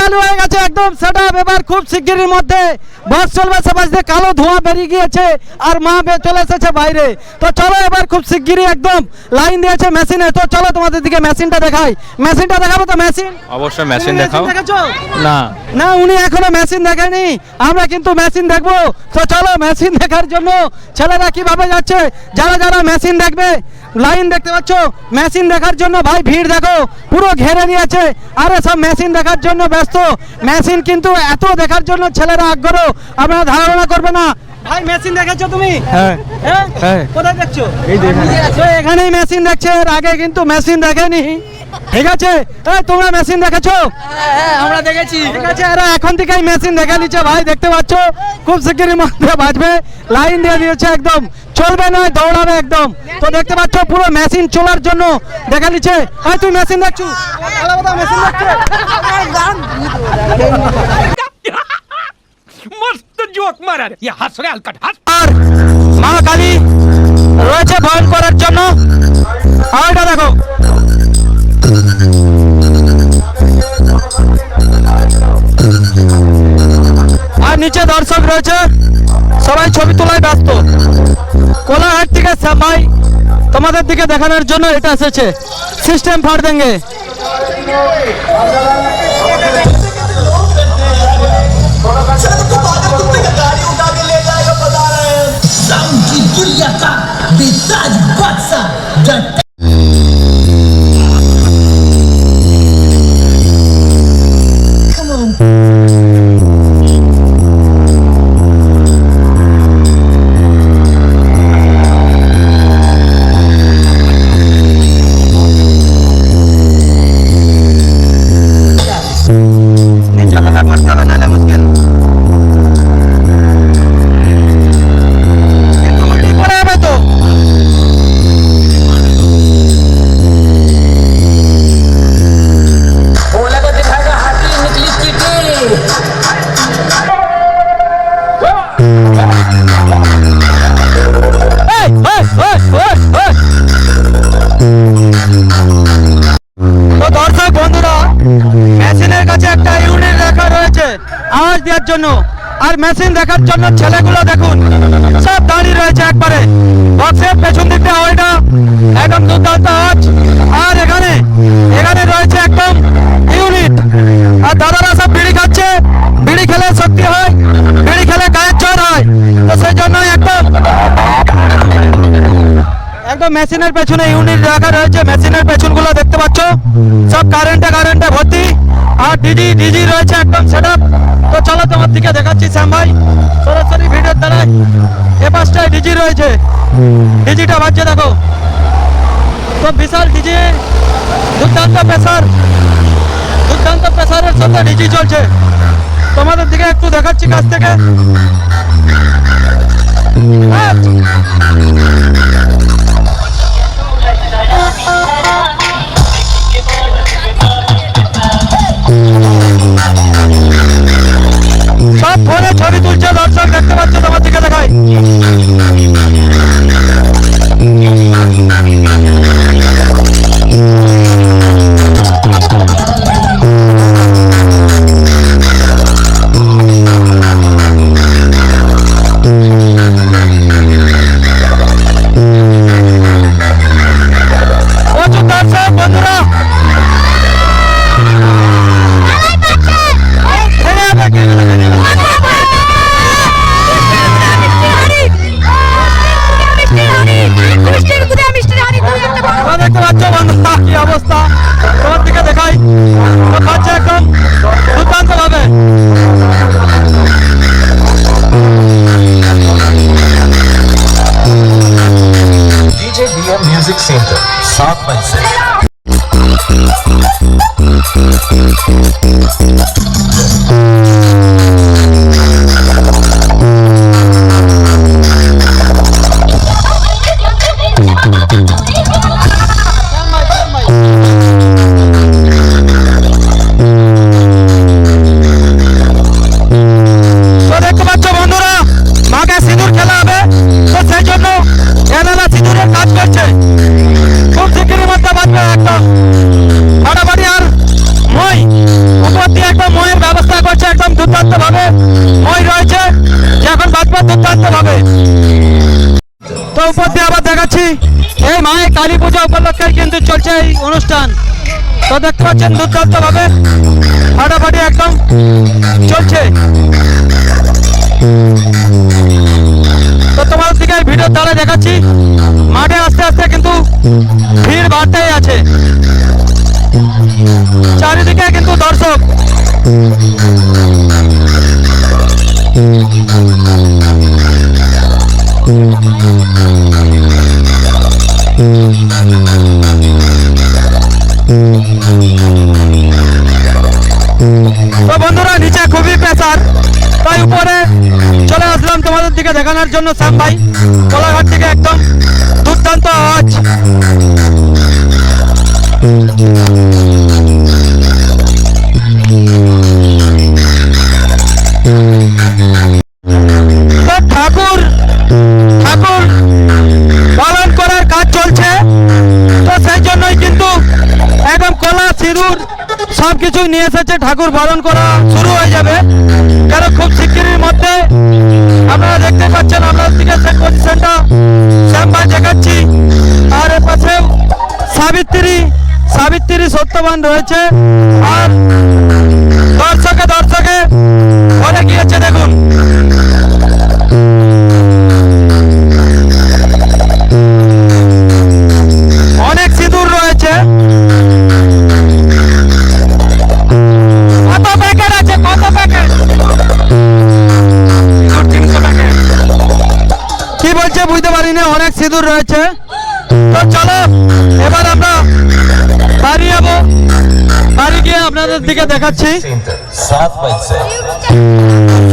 চালু হয়ে গেছে একদম সেটআপ। এবার খুব শিগগিরের মধ্যে বাস চলবে, সে বাস দিয়ে কালো ধোঁয়া বেরিয়ে গিয়েছে আর মা চলে এসেছে বাইরে। তো চলো এবার খুব শিগগিরই একদম লাইন দিয়েছে মেশিনে। তো চলো তোমাদের দিকে মেশিনটা দেখাই। মেশিনটা দেখাবো তো? মেশিন অবশ্যই মেশিন দেখাও। দেখেছো না না, উনি এখনো মেশিন দেখেনি, আমরা কিন্তু মেশিন দেখবো। তো চলো মেশিন দেখার জন্য ছেলেরা কিভাবে যাচ্ছে, যারা যারা মেশিন দেখবে লাইন দেখতে পাচ্ছ। মেশিন দেখার জন্য ভাই ভিড় দেখো, পুরো ঘেরে নিয়েছে। আরে সব মেশিন দেখার জন্য ব্যস্ত। মেশিন কিন্তু এত দেখার জন্য ছেলেরা আগ্রহ, আপনারা ধারণা করবে না। ভাই মেশিন দেখেছো তুমি? হ্যাঁ হ্যাঁ, কোথায় দেখছো? এই দেখেন, এখানেই মেশিন দেখছে, এর আগে কিন্তু মেশিন দেখেনি। ঠিক আছে, তোমরা মেশিন দেখেছো? হ্যাঁ আমরা দেখেছি। ঠিক আছে, এরা এখন থেকেই মেশিন দেখে নিচ্ছে ভাই, দেখতে পাচ্ছ খুব শিগগিরই মধ্যে বাজবে। লাইন দিয়ে দিয়েছে একদম, চলবে নয় দৌড়াবে একদম। তো দেখতে পাচ্ছ পুরো মেশিন চলার জন্য দেখে নিচ্ছে। ভাই তুই মেশিন দেখছো? মেশিন দেখছো? मस्त जोक मारा रे, ये हंस रे हलकट हंस। আর মা কালী রয়েছে বয়ন করার জন্য। আর এটা দেখো, আর নিচে দর্শক রয়েছে, সবাই ছবি তোলায় ব্যস্ত। কোলাঘাট থেকে ভাই তোমাদের দিকে দেখানোর জন্য এটা এসেছে সিস্টেম ফাড় দেঙ্গে। दुनिया का बेताज बादशाह তো দর্শক বন্ধুরা, মেশিনের কাছে একটা ইউনিট রাখা রয়েছে আওয়াজ দেওয়ার জন্য। আর মেশিন দেখার জন্য ছেলেগুলো দেখুন সব দাঁড়িয়ে রয়েছে একবারে। বক্সের পেছন দিকটা ওইটা একদম দুর্দান্ত আওয়াজ। আর এখানে এখানে রয়েছে একদম ইউনিট। আর দাদারা সব বিড়ি খাচ্ছে, বিড়ি খেলে শক্তি হয়, বিড়ি খেলে গায়ের জোর হয়। তো সেই জন্য একদম মেশিনের পেছনে ইউনিট রাখা রয়েছে। মেশিনের পেছনগুলো দেখতে পাচ্ছ সব কারেন্টে ভর্তি। আর ডিজি রয়েছে একদম সেটআপ। তো চলো তোমার দিকে দেখাচ্ছি শ্যাম ভাই সরাসরি ভিডিওর দ্বারাই। এ পাশটায় ডিজি রয়েছে, ডিজিটা বাজছে দেখো। তো বিশাল ডিজি, দুর্দান্ত প্রেসারের সাথে ডিজি চলছে। তোমাদের দিকে একটু দেখাচ্ছি কাছ থেকে। সব ফোনে ছবি তুলছে দর্শক, দেখতে পাচ্ছ, তোমার দিকে দেখাই। প্রচুর দর্শক বন্ধুরা, দেখতে পাচ্ছ বন্ধুরা কি অবস্থা, তোমার দিকে দেখাই। খাচ্ছে একদম দুর্দান্ত ভাবে। DJ DM Music Center 7 मई से। সিঁদুরের কাজ করছে, খুব শিগগিরই মধ্যে বাজবে একদম ফাটাফাটি। এই মায়ের কালী পূজা উপলক্ষে কিন্তু চলছে এই অনুষ্ঠান। তো দেখতে পাচ্ছেন দুর্দান্ত ভাবে ফাটাফাটি একদম চলছে। তো তোমাদের দিকে ভিডিও দ্বারা দেখাচ্ছি মাঠে আস্তে আস্তে কিন্তু ভিড় বাড়তেই আছে, চারিদিকে কিন্তু দর্শক। তো বন্ধুরা নিচে খুবই প্রেসার, তাই উপরে চলে আসলাম তোমাদের দিকে দেখানোর জন্য। শ্যাম ভাই কোলাঘাট থেকে একদম দুর্দান্ত আওয়াজ। তো ঠাকুর পালন করার কাজ চলছে, তো সেই জন্যই কিন্তু একদম কলা সিঁদুর সবকিছু নিয়ে এসেছে। ঠাকুর পালন করা শুরু হয়ে যাবে কেন খুব শিগগিরের মধ্যে। আপনারা দেখতে পাচ্ছেন আপনাদের দিকে সেই পজিশনটা শ্যাম ভাই দেখাচ্ছি। আর এর পাশেও সাবিত্রী সত্যবান রয়েছে। আর দর্শকে ভরে গিয়েছে দেখুন। অনেক সিঁদুর রয়েছে। কত প্যাকেট আছে? কত প্যাকেট? 300 প্যাকেট। কি বলছে বুঝতে পারিনি, অনেক সিঁদুর রয়েছে। তো চলো এবার আমরা বাড়ি যাবো, বাড়ি গিয়ে আপনাদের দিকে দেখাচ্ছি। Center, South by 7.